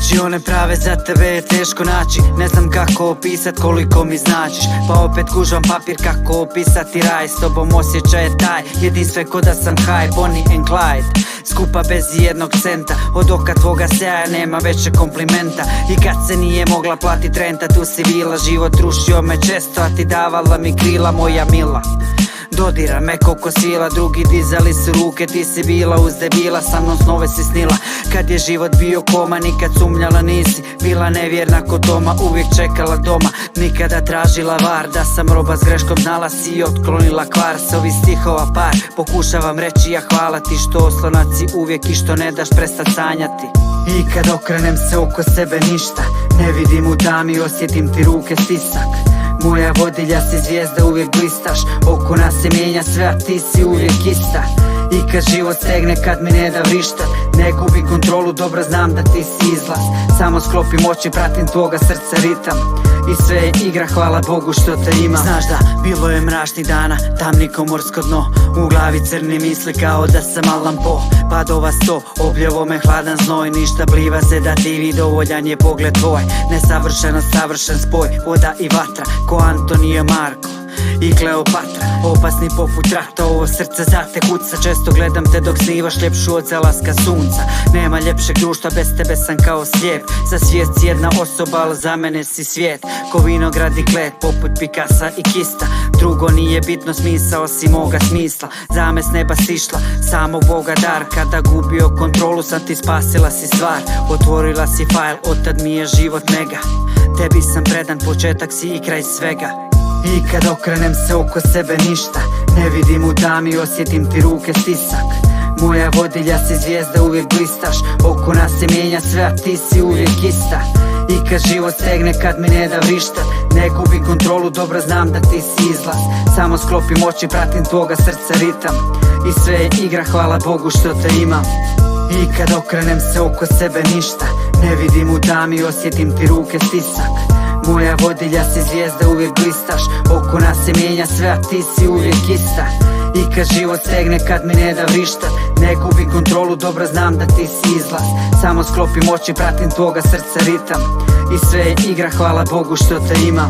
riječi one prave za tebe je teško naći. Ne znam kako opisat koliko mi značiš, pa opet kužvam papir kako opisati raj. S tobom osjećaj je taj, jedinstven ko da sam high, Bonnie and Clyde. Skupa bez jednog centa, od oka tvoga sjaja nema veće komplimenta. I kad se nije mogla platit renta, tu si bila, život rušio me često, a ti davala mi krila, moja mila. Dodira me koliko svila, drugi dizali su ruke, ti si bila uz debila, sa mnom snove si snila. Kad je život bio koma, nikad sumnjala nisi, bila nevjerna ko Toma, uvijek čekala doma, nikada tražila var. Da sam roba s greškom, znala si i otklonila kvar. S ovih stihova par, pokušavam reći ja hvala ti, što oslonac si uvijek i što ne daš prestat sanjati. I kad okrenem se oko sebe ništa ne vidim u tami, osjetim ti ruke stisak. Moja vodilja si zvijezda, uvijek blistaš, oko nas se mijenja sve, a ti si uvijek ista. I kad život stegne, kad mi ne da vrišta, ne gubi kontrolu, dobro znam da ti si izlaz. Samo sklopim oči, pratim tvoga srca ritam, i sve je igra, hvala Bogu što te imam. Znaš da, bilo je mračnih dana, tamni ko morsko dno, u glavi crni misli kao da sam Allan Poe. Padova 100, obljevo me hladan znoj, ništa pliva se da ti dovoljan je pogled tvoj. Nesavršeno savršen spoj, voda i vatra, ko Antonio Marko i Kleopatra. Opasni poput rata, ovo srce za te kuca. Često gledam te dok snivaš, ljepšu od zalaska sunca. Nema ljepšeg društva, bez tebe sam kao slijep. Za svijet si jedna osoba, ali za mene si svijet. Ko vinograd i klet, poput Pikasa i Kista. Drugo nije bitno, smisao si moga smisla. Za me s neba sišla, samo Boga dar. Kada gubio kontrolu sam ti spasila si stvar. Otvorila si fajl, otad mi je život mega. Tebi sam predan, početak si i kraj svega. I kad okrenem se oko sebe ništa ne vidim u tami, osjetim ti ruke stisak. Moja vodilja si zvijezda, uvijek blistaš, oko nas se mijenja sve, a ti si uvijek ista. I kad život stegne, kad mi ne da vrišta, ne gubi kontrolu, dobro znam da ti si izlaz. Samo sklopim oči, pratim tvoga srca ritam, i sve je igra, hvala Bogu što te imam. I kad okrenem se oko sebe ništa ne vidim u tami, osjetim ti ruke stisak. Moja vodilja si zvijezda, uvijek blistaš, oko nas se mijenja sve, a ti si uvijek ista. I kad život stegne, kad mi ne da vrišta, ne gubi kontrolu, dobro znam da ti si izlaz. Samo sklopim oči, pratim tvoga srca ritam, i sve je igra, hvala Bogu što te imam.